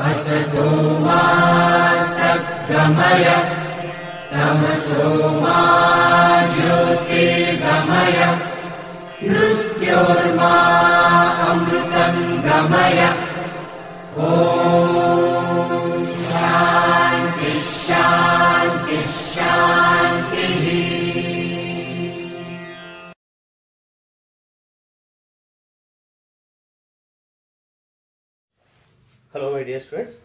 असतो मा सद्गमय तमसो मा ज्योतिर्गमय मृत्योर्मा अमृतं गमय ॐ शान्ति शान्ति शान्तिः। హలో మై డియర్ స్టూడెంట్స్,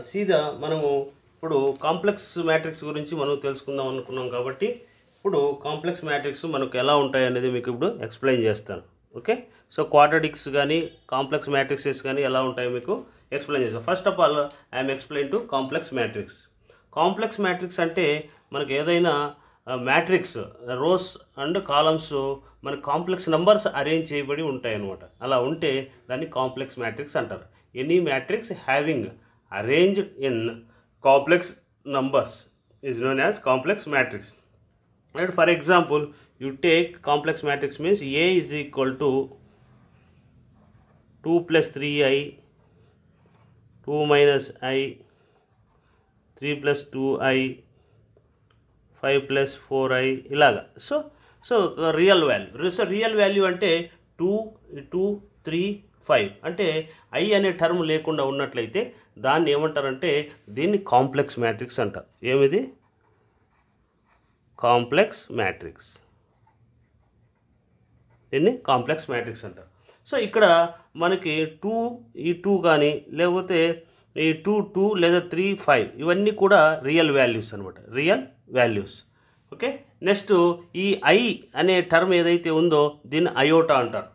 సీదా మనము ఇప్పుడు కాంప్లెక్స్ మ్యాట్రిక్స్ గురించి మనం తెలుసుకుందాం అనుకున్నాం కాబట్టి ఇప్పుడు కాంప్లెక్స్ మ్యాట్రిక్స్ మనకు ఎలా ఉంటాయి అనేది మీకు ఇప్పుడు ఎక్స్ప్లెయిన్ చేస్తాను. ఓకే, సో క్వాడ్రాటిక్స్ కానీ కాంప్లెక్స్ మ్యాట్రిక్సెస్ కానీ ఎలా ఉంటాయో మీకు ఎక్స్ప్లెయిన్ చేస్తాను. First of all I'm explain to complex matrix. Complex matrix అంటే మనకు ఏదైనా మ్యాట్రిక్స్ రోస్ అండ్ కాలమ్స్ మన కాంప్లెక్స్ నెంబర్స్ అరేంజ్ చేయబడి ఉంటాయి అన్నమాట. అలా ఉంటే దాన్ని కాంప్లెక్స్ మ్యాట్రిక్స్ అంటారు. Any matrix having arranged in complex numbers is known as complex matrix. And for example, you take complex matrix means A is equal to 2 plus 3i, 2 minus I, 3 plus 2i, 5 plus 4i ilaga. So real value. So real value ante 2, 2, 3, 5 అంటే I అనే term లేకుండా ఉన్నట్లయితే దాన్ని ఏమంటారంటే దీన్ని complex matrix అంటారు. ఏమిది? Complex matrix. దీన్ని కాంప్లెక్స్ మ్యాట్రిక్స్ అంటారు. సో ఇక్కడ మనకి 2 ఈ 2 కానీ లేకపోతే ఈ 2 2 లేదా 3 5 ఇవన్నీ కూడా రియల్ వాల్యూస్ అనమాట, రియల్ వాల్యూస్. ఓకే, నెక్స్ట్ ఈ ఐ అనే టర్మ్ ఏదైతే ఉందో దీన్ని అయోటా అంటారు.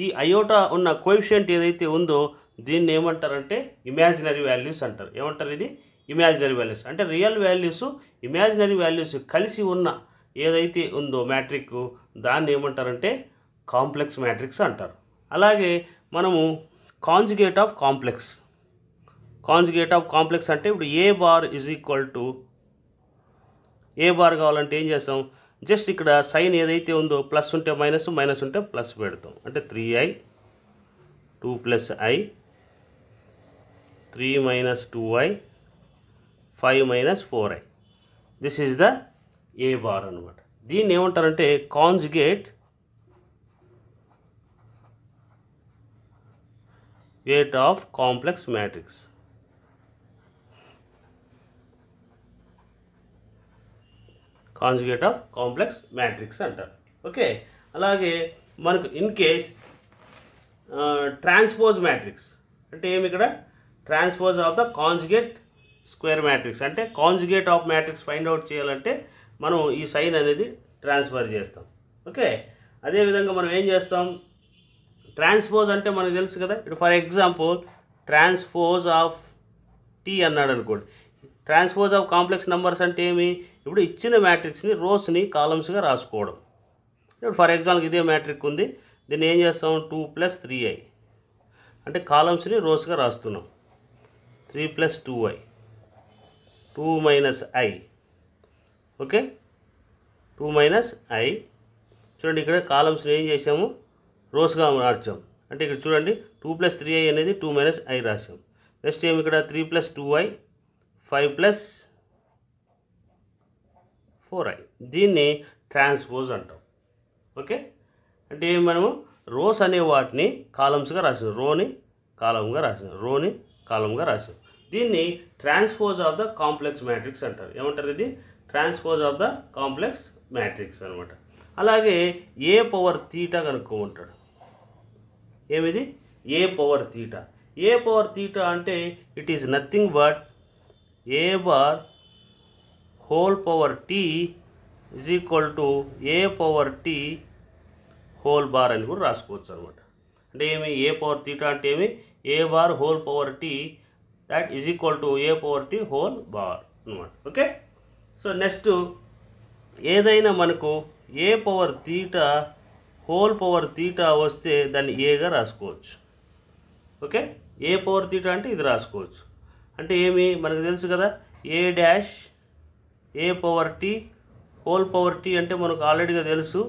ఈ అయోటా ఉన్న కోఎఫిషియంట్ ఏదైతే ఉందో దీన్ని ఏమంటారంటే ఇమాజినరీ వాల్యూస్ అంటారు. ఏమంటారు? ఇది ఇమాజినరీ వాల్యూస్. అంటే రియల్ వాల్యూస్ ఇమాజినరీ వాల్యూస్ కలిసి ఉన్న ఏదైతే ఉందో మ్యాట్రిక్ దాన్ని ఏమంటారంటే కాంప్లెక్స్ మ్యాట్రిక్స్ అంటారు. అలాగే మనము conjugate of complex. Conjugate of complex అంటే ఇప్పుడు A bar is equal to A bar కావాలంటే ఏం చేస్తాం? జస్ట్ ఇక్కడ సైన్ ఏదైతే ఉందో ప్లస్ ఉంటే మైనస్, మైనస్ ఉంటే ప్లస్ పెడతాం. అంటే 3i 2 plus i 3 minus 2i 5 minus 4i. This is the A bar అనమాట. దీన్ని ఏమంటారంటే conjugate gate of complex matrix. Conjugate of complex matrix అంటారు. ఓకే, అలాగే మనకు ఇన్ కేస్ ట్రాన్స్పోజ్ మ్యాట్రిక్స్ అంటే ఏమి? ఇక్కడ transpose of the conjugate square matrix. అంటే conjugate of matrix find out చేయాలంటే మనం ఈ సైన్ అనేది ట్రాన్స్ఫర్ చేస్తాం. ఓకే, అదేవిధంగా మనం ఏం చేస్తాం? ట్రాన్స్పోజ్ అంటే మనకు తెలుసు కదా. ఇప్పుడు for example transpose of T అన్నాడు అనుకోండి. ట్రాన్స్పోజ్ ఆఫ్ కాంప్లెక్స్ నెంబర్స్ అంటే ఏమి? ఇప్పుడు ఇచ్చిన మ్యాట్రిక్స్ని రోస్ని కాలమ్స్గా రాసుకోవడం. ఇప్పుడు ఫర్ ఎగ్జాంపుల్ ఇదే మ్యాట్రిక్ ఉంది, దీన్ని ఏం చేస్తాం? 2 ప్లస్ 3i అంటే కాలమ్స్ని రోస్గా రాస్తున్నాం. 3 plus 2i 2 minus i. Okay, 2 minus i. చూడండి ఇక్కడ కాలమ్స్ని ఏం చేసాము? రోస్గా మార్చాం. అంటే ఇక్కడ చూడండి 2 ప్లస్ 3i అనేది 2 మైనస్ i రాసాం. నెక్స్ట్ ఏమి? ఇక్కడ 3 ప్లస్ 2i 5 ప్లస్ 4i. దీన్ని ట్రాన్స్పోజ్ అంటాం. ఓకే, అంటే మనము రోస్ అనే వాటిని కాలమ్స్గా రాసాం, రోని కాలమ్గా రాసాం, రోని కాలమ్గా రాసాం. దీన్ని transpose of the complex matrix అంటారు. ఏమంటారు? ఇది transpose of the complex matrix అనమాట. అలాగే ఏ పవర్ తీటా కనుక్కోమంటాడు. ఏమిది? A power theta. A power theta అంటే it is nothing but A bar whole power T is equal to A power T whole bar అని కూడా రాసుకోవచ్చు అనమాట. అంటే ఏమి? ఏ పవర్ తీటా అంటే ఏమి? A bar whole power T that is equal to A power T whole bar అనమాట. Okay, so next ఏదైనా మనకు A power theta whole power theta వస్తే దాన్ని ఏగా రాసుకోవచ్చు. ఓకే, ఏ పవర్ తీటా అంటే ఇది రాసుకోవచ్చు. అంటే ఏమి? మనకు తెలుసు కదా, A dash A power T whole power T అంటే మనకు ఆల్రెడీగా తెలుసు,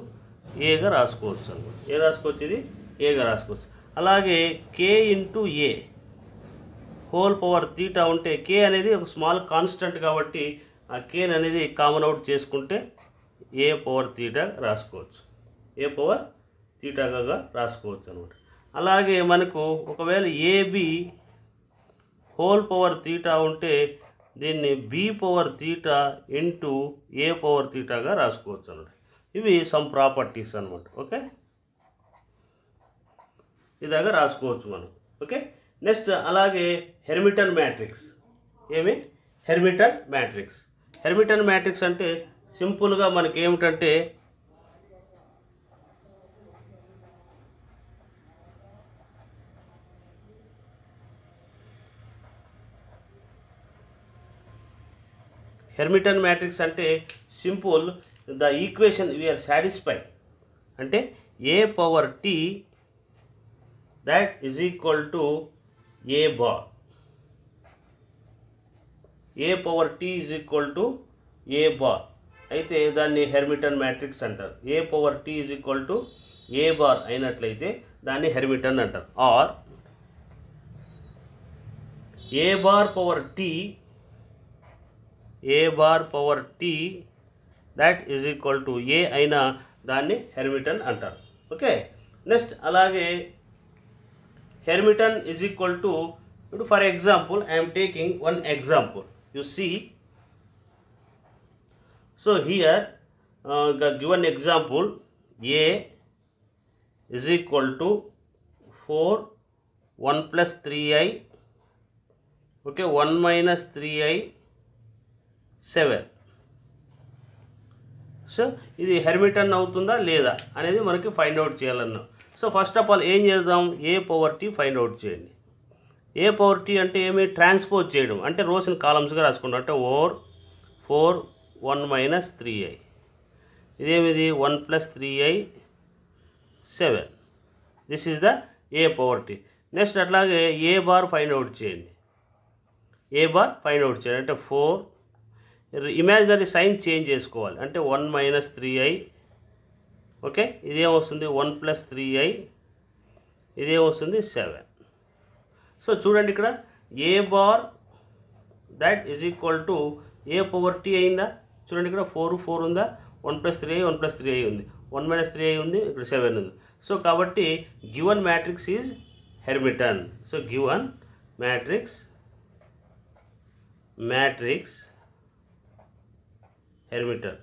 ఏగా రాసుకోవచ్చు అనమాట. ఏ రాసుకోవచ్చు? ఇది ఏగా రాసుకోవచ్చు. అలాగే కే ఇంటూ ఏ హోల్ పవర్ తీటా ఉంటే కే అనేది ఒక స్మాల్ కాన్స్టెంట్ కాబట్టి ఆ కేన్ అనేది కామన్ అవుట్ చేసుకుంటే ఏ పవర్ తీటా రాసుకోవచ్చు. ఏ పవర్ తీటాగా రాసుకోవచ్చు అనమాట. అలాగే మనకు ఒకవేళ ఏబి హోల్ పవర్ తీటా ఉంటే దీన్ని బి పవర్ తీటా ఇంటూ ఏ పవర్ తీటాగా రాసుకోవచ్చు అనమాట. ఇవి సమ్ ప్రాపర్టీస్ అనమాట. ఓకే, ఇలాగా రాసుకోవచ్చు మనం. ఓకే, నెక్స్ట్ అలాగే హెర్మిటన్ మ్యాట్రిక్స్. ఏమి హెర్మిటన్ మ్యాట్రిక్స్? హెర్మిటన్ మ్యాట్రిక్స్ అంటే సింపుల్గా మనకి ఏమిటంటే హెర్మిటన్ మ్యాట్రిక్స్ అంటే simple the equation we are satisfied అంటే A power T that is equal to a bar. a power t is equal to a bar అయితే దాన్ని హెర్మిటన్ మ్యాట్రిక్స్ అంటారు. a power t is equal to a bar అయినట్లయితే దాన్ని Hermitian అంటారు. Or a bar power t that is equal to a అయినా దాన్ని Hermitian అంటారు. Okay, next అలాగే Hermiton is equal to, for example, I am taking one example. You see, so here given example A is equal to 4 1 plus 3i, okay, 1 minus 3i 7. So ఇది Hermitian అవుతుందా లేదా అనేది మనకి find out చేయాలన్నా. So first of all ఏం చేద్దాం, ఏ power tea find out చేయండి. ఏ power T అంటే ఏమి ట్రాన్స్పోజ్ చేయడం అంటే రోస్ని కాలమ్స్గా రాసుకుంటాం. అంటే ఓవర్ 4 1 minus 3i, ఇదేమిది 1 plus 3i 7. This is the A power T. Next అట్లాగే ఏ బార్ ఫైండ్ అవుట్ చేయండి. ఏ బార్ ఫైండ్ అవుట్ చేయండి అంటే 4 ఇమాజినరీ సైన్ చేంజ్ చేసుకోవాలి అంటే 1 minus 3i. ఓకే, ఇదేమొస్తుంది 1 plus 3i, ఇదేమొస్తుంది 7. సో చూడండి ఇక్కడ A bar that is equal to A power T అయిందా? చూడండి ఇక్కడ 4 4 ఉందా, 1 plus 3i 1 plus 3i ఉంది, 1 minus 3i ఉంది, ఇక్కడ 7 ఉంది. సో కాబట్టి given matrix is Hermitian. So given matrix Hermitian.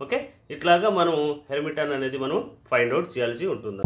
Okay, ఇట్లాగా మనం హెర్మిటన్ అనేది మనం ఫైండ్ అవుట్ చేయాల్సి ఉంటుంది.